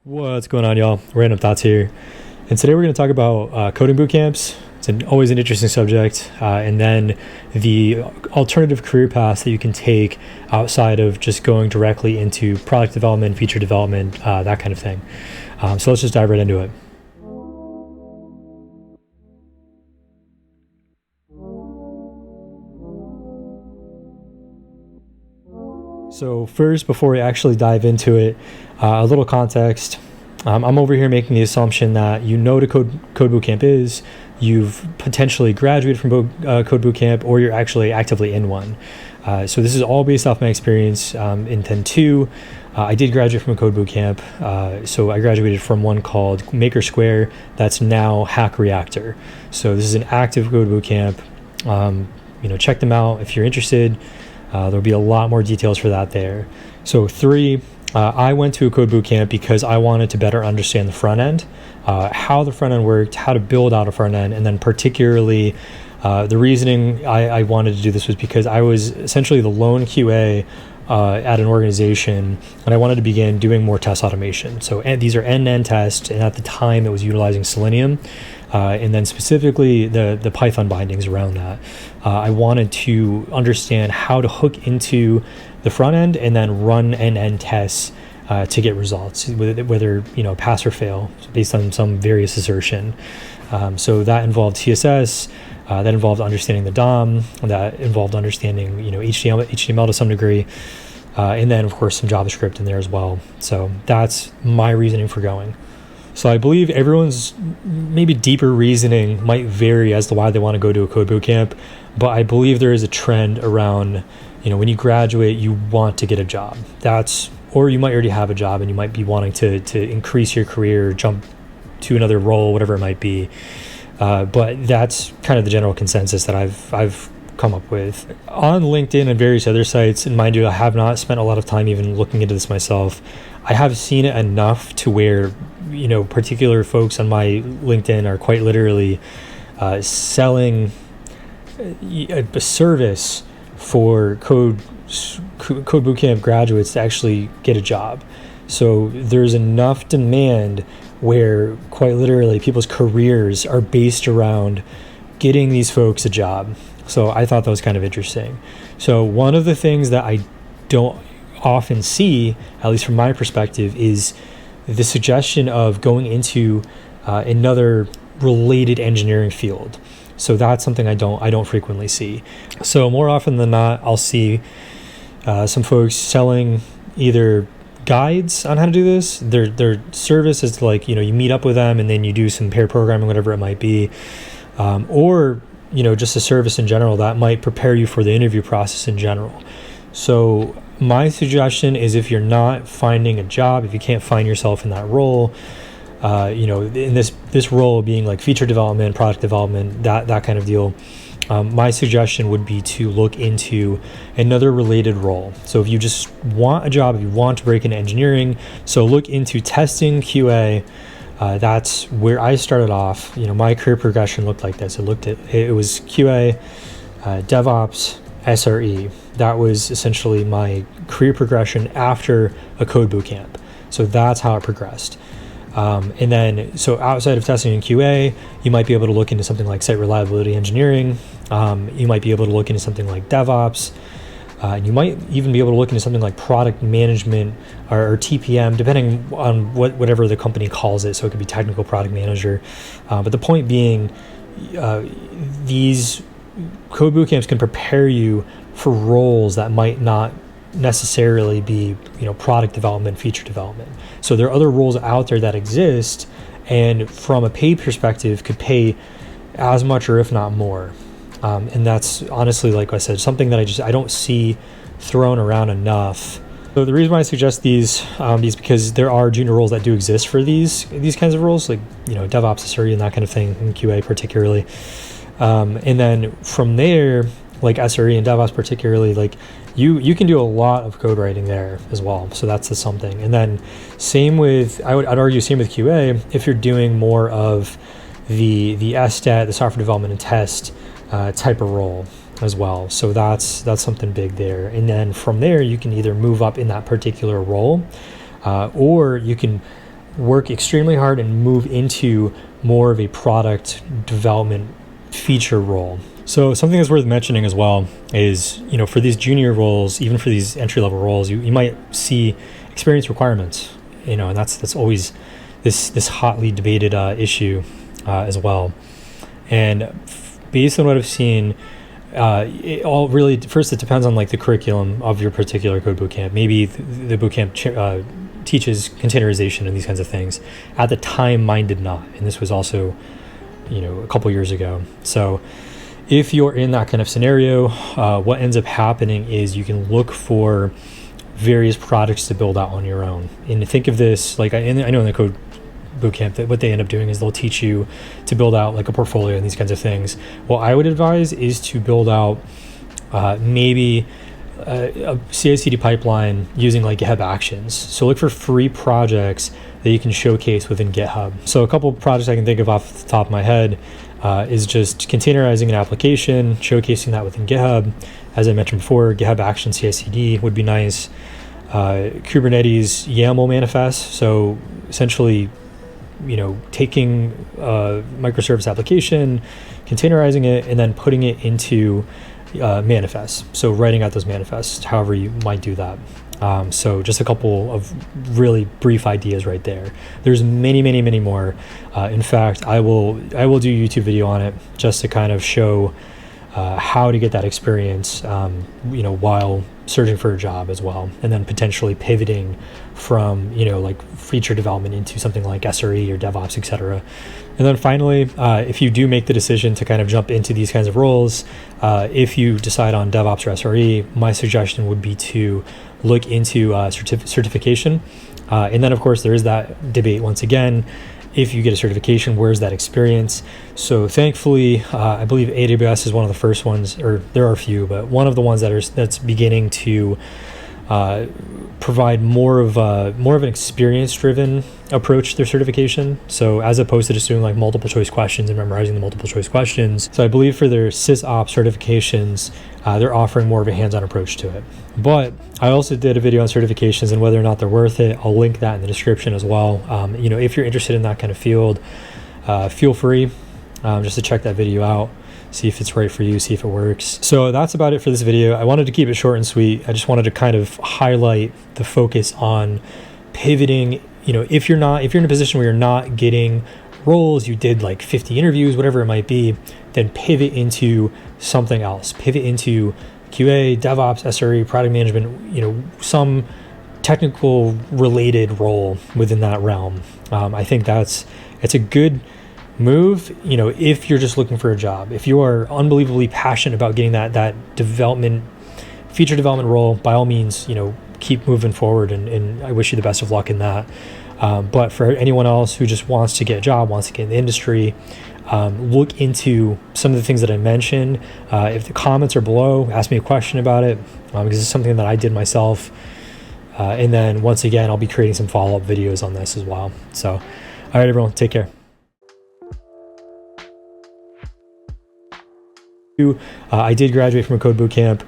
What's going on, y'all? Random Thoughts here. And today we're going to talk about coding boot camps. It's always an interesting subject. And then the alternative career paths that you can take outside of just going directly into product development, feature development, that kind of thing. So let's just dive right into it. So first, before we actually dive into it, a little context. I'm over here making the assumption that you know what a Code Bootcamp is, you've potentially graduated from Code Bootcamp, or you're actually actively in one. So this is all based off my experience in 10-2. I did graduate from a Code Bootcamp. So I graduated from one called Maker Square that's now Hack Reactor. So this is an active Code Bootcamp. Check them out if you're interested. There'll be a lot more details for that there. So 3, I went to a Code Bootcamp because I wanted to better understand the front end, how the front end worked, how to build out a front end, and then particularly the reasoning I wanted to do this was because I was essentially the lone QA at an organization, and I wanted to begin doing more test automation. So these are end-to-end tests, and at the time it was utilizing Selenium, and then specifically the Python bindings around that. I wanted to understand how to hook into the front end and then run end-to-end tests to get results, whether pass or fail based on some various assertion. So that involved CSS, that involved understanding the DOM, that involved understanding HTML to some degree, and then of course some JavaScript in there as well. So that's my reasoning for going. So I believe everyone's maybe deeper reasoning might vary as to why they want to go to a Code Bootcamp, but I believe there is a trend around, when you graduate, you want to get a job. Or you might already have a job and you might be wanting to increase your career, jump to another role, whatever it might be. But that's kind of the general consensus that I've come up with. On LinkedIn and various other sites, and mind you, I have not spent a lot of time even looking into this myself. I have seen it enough to where, particular folks on my LinkedIn are quite literally selling a service for Code Bootcamp graduates to actually get a job. So there's enough demand where quite literally people's careers are based around getting these folks a job. So I thought that was kind of interesting. So one of the things that I don't often see, at least from my perspective, is the suggestion of going into another related engineering field. So that's something I don't frequently see. So more often than not, I'll see some folks selling either guides on how to do this. Their service is like, you meet up with them and then you do some pair programming, whatever it might be, or just a service in general that might prepare you for the interview process in general. So my suggestion is, if you're not finding a job, if you can't find yourself in that role, in this role being like feature development, product development, that kind of deal, my suggestion would be to look into another related role. So if you just want a job, if you want to break into engineering, so look into testing, QA. That's where I started off. My career progression looked like this. It was QA, DevOps, SRE. That was essentially my career progression after a Code Bootcamp. So that's how it progressed. And then, so outside of testing and QA, you might be able to look into something like site reliability engineering. You might be able to look into something like DevOps. And you might even be able to look into something like product management or TPM, depending on whatever the company calls it. So it could be technical product manager. But the point being, these Code Bootcamps can prepare you for roles that might not necessarily be product development, feature development. So there are other roles out there that exist, and from a pay perspective could pay as much or if not more. And that's honestly, like I said, something that I don't see thrown around enough. So the reason why I suggest these is because there are junior roles that do exist for these kinds of roles, like DevOps, SRE, and that kind of thing, and QA particularly. And then from there, like SRE and DevOps particularly, like you can do a lot of code writing there as well. So that's something. And then I'd argue same with QA if you're doing more of the SDET, the software development and test type of role as well. So that's something big there. And then from there, you can either move up in that particular role, or you can work extremely hard and move into more of a product development feature role. So something that's worth mentioning as well is, for these junior roles, even for these entry-level roles, you might see experience requirements, and that's always this hotly debated issue as well. And based on what I've seen, it all really, first, it depends on like the curriculum of your particular code bootcamp. Maybe the bootcamp teaches containerization and these kinds of things. At the time, mine did not, and this was also, a couple years ago. So if you're in that kind of scenario, what ends up happening is you can look for various projects to build out on your own. And think of this, like I know in the Code Bootcamp that what they end up doing is they'll teach you to build out like a portfolio and these kinds of things. What I would advise is to build out maybe a CI/CD pipeline using like GitHub Actions. So look for free projects that you can showcase within GitHub. So a couple of projects I can think of off the top of my head is just containerizing an application, showcasing that within GitHub. As I mentioned before, GitHub Actions CI/CD would be nice. Kubernetes YAML manifest. So essentially, taking a microservice application, containerizing it, and then putting it into manifests. So writing out those manifests, however you might do that. So just a couple of really brief ideas right there. There's many, many, many more. In fact, I will do a YouTube video on it just to kind of show how to get that experience, while searching for a job as well, and then potentially pivoting from, like feature development into something like SRE or DevOps, etc. And then finally, if you do make the decision to kind of jump into these kinds of roles, if you decide on DevOps or SRE, my suggestion would be to look into certification. And then, of course, there is that debate once again. If you get a certification, where's that experience? So thankfully, I believe AWS is one of the first ones, or there are a few, but one of the ones that's beginning to provide more of an experience-driven approach to their certification. So as opposed to just doing like multiple choice questions and memorizing the multiple choice questions. So I believe for their SysOps certifications, they're offering more of a hands-on approach to it. But I also did a video on certifications and whether or not they're worth it. I'll link that in the description as well. If you're interested in that kind of field, feel free just to check that video out, see if it's right for you, see if it works. So that's about it for this video. I wanted to keep it short and sweet. I just wanted to kind of highlight the focus on pivoting. If you're in a position where you're not getting roles, you did like 50 interviews, whatever it might be, then pivot into something else. Pivot into QA, DevOps, SRE, product management, some technical related role within that realm. I think it's a good move, if you're just looking for a job. If you are unbelievably passionate about getting that feature development role, by all means, keep moving forward, and I wish you the best of luck in that. But for anyone else who just wants to get a job, wants to get in the industry, look into some of the things that I mentioned. If the comments are below, ask me a question about it, because it's something that I did myself. And then once again, I'll be creating some follow-up videos on this as well. So, all right, everyone, take care. I did graduate from a Code Bootcamp.